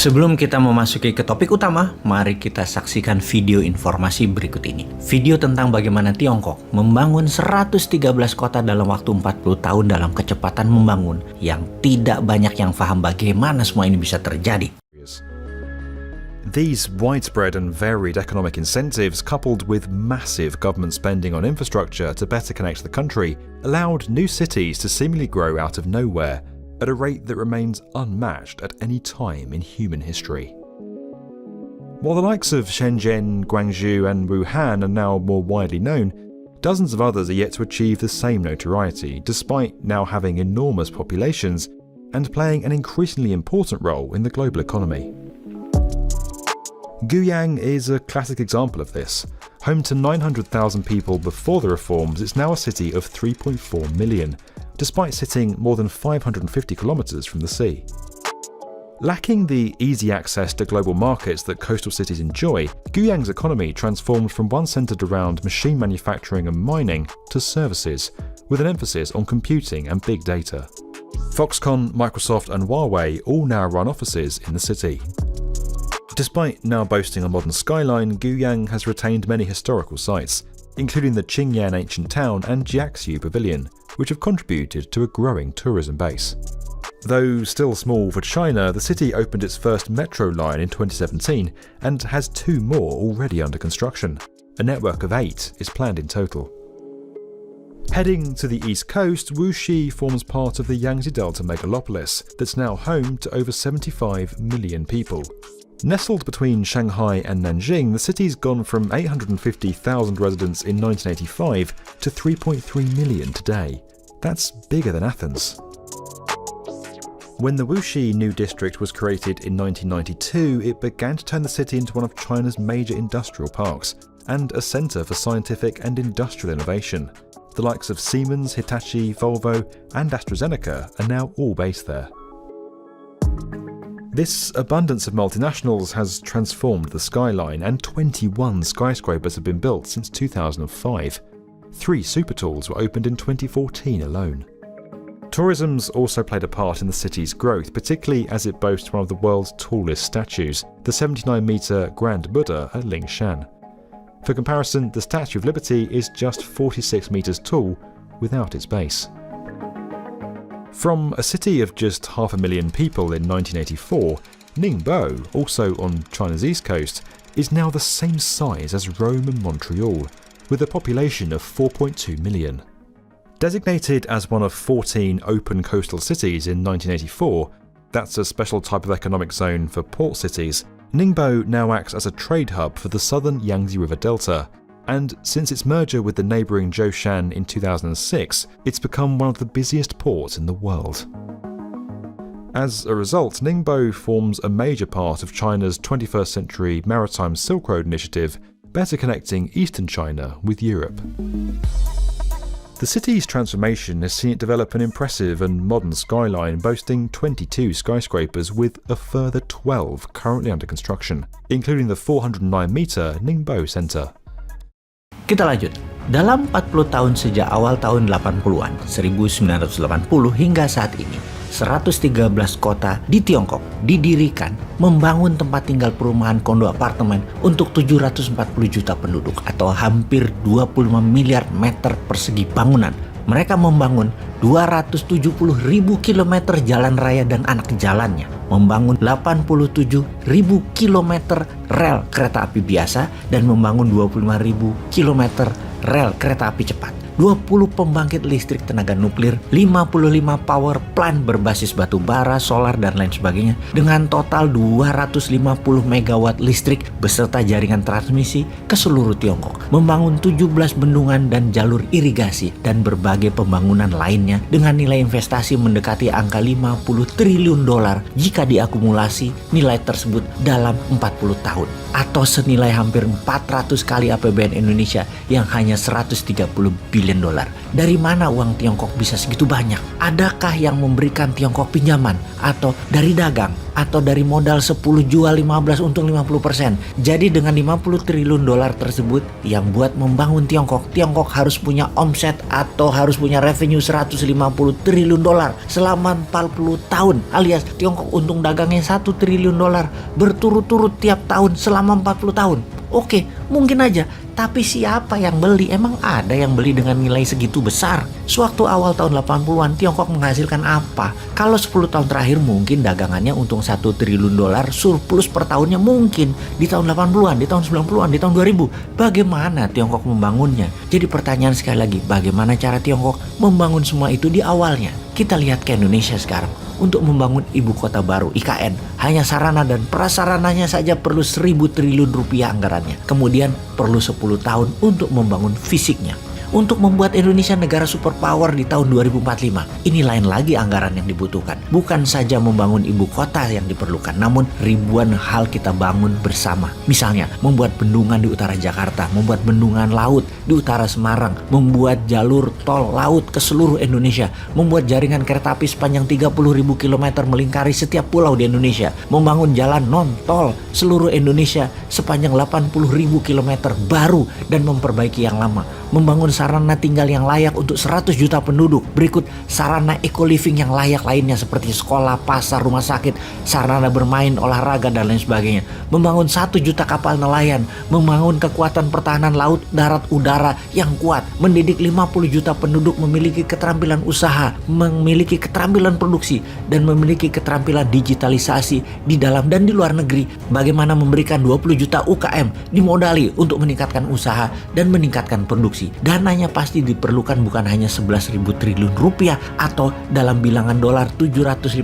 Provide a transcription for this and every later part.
Sebelum kita memasuki ke topik utama, mari kita saksikan video informasi berikut ini. Video tentang bagaimana Tiongkok membangun 113 kota dalam waktu 40 tahun dalam kecepatan membangun yang tidak banyak yang paham bagaimana semua ini bisa terjadi. These widespread and varied economic incentives, coupled with massive government spending on infrastructure to better connect the country, allowed new cities to seemingly grow out of nowhere at a rate that remains unmatched at any time in human history. While the likes of Shenzhen, Guangzhou and Wuhan are now more widely known, dozens of others are yet to achieve the same notoriety, despite now having enormous populations and playing an increasingly important role in the global economy. Guiyang is a classic example of this. Home to 900,000 people before the reforms, it's now a city of 3.4 million, despite sitting more than 550 kilometers from the sea. Lacking the easy access to global markets that coastal cities enjoy, Guiyang's economy transformed from one centered around machine manufacturing and mining to services, with an emphasis on computing and big data. Foxconn, Microsoft and Huawei all now run offices in the city. Despite now boasting a modern skyline, Guiyang has retained many historical sites, including the Qingyan ancient town and Jiaxiu Pavilion, which have contributed to a growing tourism base. Though still small for China, the city opened its first metro line in 2017 and has 2 more already under construction. A network of 8 is planned in total. Heading to the east coast, Wuxi forms part of the Yangtze Delta megalopolis that's now home to over 75 million people. Nestled between Shanghai and Nanjing, the city's gone from 850,000 residents in 1985 to 3.3 million today. That's bigger than Athens. When the Wuxi New District was created in 1992, it began to turn the city into one of China's major industrial parks and a centre for scientific and industrial innovation. The likes of Siemens, Hitachi, Volvo and AstraZeneca are now all based there. This abundance of multinationals has transformed the skyline, and 21 skyscrapers have been built since 2005. 3 supertalls were opened in 2014 alone. Tourism's also played a part in the city's growth, particularly as it boasts one of the world's tallest statues, the 79-metre Grand Buddha at Lingshan. For comparison, the Statue of Liberty is just 46 metres tall without its base. From a city of just 500,000 people in 1984, Ningbo, also on China's east coast, is now the same size as Rome and Montreal, with a population of 4.2 million. Designated as one of 14 open coastal cities in 1984, that's a special type of economic zone for port cities, Ningbo now acts as a trade hub for the southern Yangtze River Delta, and since its merger with the neighbouring Zhoushan in 2006, it's become one of the busiest ports in the world. As a result, Ningbo forms a major part of China's 21st century Maritime Silk Road initiative, better connecting eastern China with Europe. The city's transformation has seen it develop an impressive and modern skyline boasting 22 skyscrapers with a further 12 currently under construction, including the 409-metre Ningbo Center. Kita lanjut. Dalam 40 tahun sejak awal tahun 80-an, 1980 hingga saat ini, 113 kota di Tiongkok didirikan membangun tempat tinggal perumahan kondo apartemen untuk 740 juta penduduk atau hampir 25 miliar meter persegi bangunan. Mereka membangun 270.000 kilometer jalan raya dan anak jalannya, membangun 87.000 kilometer rel kereta api biasa, dan membangun 25.000 kilometer rel kereta api cepat, 20 pembangkit listrik tenaga nuklir, 55 power plant berbasis batu bara, solar, dan lain sebagainya, dengan total 250 megawatt listrik beserta jaringan transmisi ke seluruh Tiongkok, membangun 17 bendungan dan jalur irigasi, dan berbagai pembangunan lainnya dengan nilai investasi mendekati angka 50 triliun dolar jika diakumulasi nilai tersebut dalam 40 tahun, atau senilai hampir 400 kali APBN Indonesia yang hanya 130 billion dolar. Dari mana uang Tiongkok bisa segitu banyak? Adakah yang memberikan Tiongkok pinjaman? Atau dari dagang? Atau dari modal 10 jual 15 untung 50%? Jadi dengan 50 triliun dolar tersebut yang buat membangun Tiongkok harus punya omset atau harus punya revenue 150 triliun dolar selama 40 tahun, alias Tiongkok untung dagangnya 1 triliun dolar berturut-turut tiap tahun selama 40 tahun. Oke, mungkin aja. Tapi siapa yang beli? Emang ada yang beli dengan nilai segitu besar? Sewaktu awal tahun 80-an, Tiongkok menghasilkan apa? Kalau 10 tahun terakhir mungkin dagangannya untung 1 triliun dolar, surplus per tahunnya mungkin. Di tahun 80-an, di tahun 90-an, di tahun 2000. Bagaimana Tiongkok membangunnya? Jadi pertanyaan sekali lagi, bagaimana cara Tiongkok membangun semua itu di awalnya? Kita lihat ke Indonesia sekarang. Untuk membangun ibu kota baru IKN, hanya sarana dan prasarananya saja perlu 1.000 triliun rupiah anggarannya. Kemudian perlu 10 tahun untuk membangun fisiknya. Untuk membuat Indonesia negara superpower di tahun 2045, ini lain lagi anggaran yang dibutuhkan. Bukan saja membangun ibu kota yang diperlukan, namun ribuan hal kita bangun bersama. Misalnya, membuat bendungan di utara Jakarta, membuat bendungan laut di utara Semarang, membuat jalur tol laut ke seluruh Indonesia, membuat jaringan kereta api sepanjang 30.000 km melingkari setiap pulau di Indonesia, membangun jalan non-tol seluruh Indonesia sepanjang 80.000 km baru dan memperbaiki yang lama, membangun sarana tinggal yang layak untuk 100 juta penduduk. Berikut sarana eco-living yang layak lainnya seperti sekolah, pasar, rumah sakit, sarana bermain, olahraga, dan lain sebagainya. Membangun 1 juta kapal nelayan, membangun kekuatan pertahanan laut, darat, udara yang kuat, mendidik 50 juta penduduk memiliki keterampilan usaha, memiliki keterampilan produksi, dan memiliki keterampilan digitalisasi di dalam dan di luar negeri. Bagaimana memberikan 20 juta UKM dimodali untuk meningkatkan usaha dan meningkatkan produksi. Dananya pasti diperlukan bukan hanya 11.000 triliun rupiah atau dalam bilangan dolar 750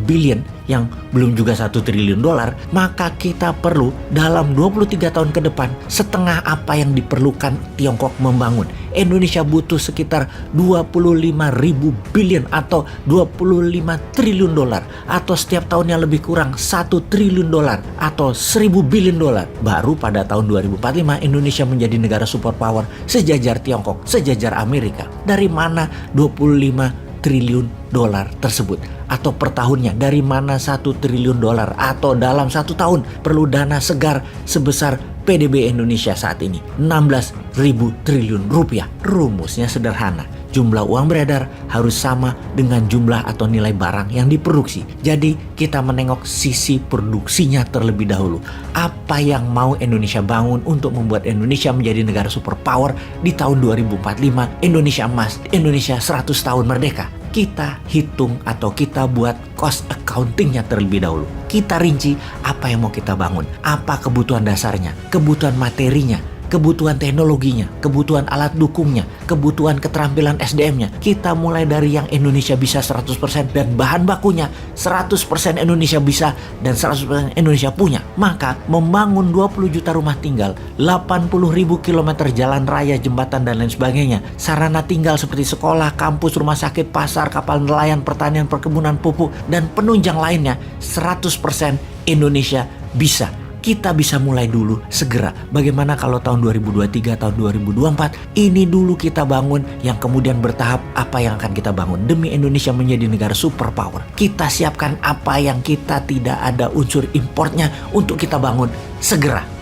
billion yang belum juga 1 triliun dolar, maka kita perlu dalam 23 tahun ke depan setengah apa yang diperlukan Tiongkok membangun. Indonesia butuh sekitar 25.000 billion atau 25 triliun dolar atau setiap tahunnya lebih kurang 1 triliun dolar atau 1.000 billion dolar. Baru pada tahun 2045 Indonesia menjadi negara superpower sejajar Tiongkok, sejajar Amerika. Dari mana 25 triliun dolar tersebut? Atau per tahunnya dari mana 1 triliun dolar? Atau dalam 1 tahun perlu dana segar sebesar PDB Indonesia saat ini 16.000 triliun rupiah. Rumusnya sederhana, jumlah uang beredar harus sama dengan jumlah atau nilai barang yang diproduksi. Jadi kita menengok sisi produksinya terlebih dahulu. Apa yang mau Indonesia bangun untuk membuat Indonesia menjadi negara superpower di tahun 2045, Indonesia emas, Indonesia 100 tahun merdeka. Kita hitung atau kita buat cost accountingnya terlebih dahulu. Kita rinci apa yang mau kita bangun, apa kebutuhan dasarnya, kebutuhan materinya, kebutuhan teknologinya, kebutuhan alat dukungnya, kebutuhan keterampilan SDM-nya. Kita mulai dari yang Indonesia bisa 100% dan bahan bakunya 100% Indonesia bisa dan 100% Indonesia punya. Maka membangun 20 juta rumah tinggal, 80.000 kilometer jalan raya, jembatan, dan lain sebagainya, sarana tinggal seperti sekolah, kampus, rumah sakit, pasar, kapal nelayan, pertanian, perkebunan, pupuk, dan penunjang lainnya, 100% Indonesia bisa. Kita bisa mulai dulu segera. Bagaimana kalau tahun 2023, tahun 2024 ini dulu kita bangun, yang kemudian bertahap apa yang akan kita bangun demi Indonesia menjadi negara superpower. Kita siapkan apa yang kita tidak ada unsur importnya untuk kita bangun segera.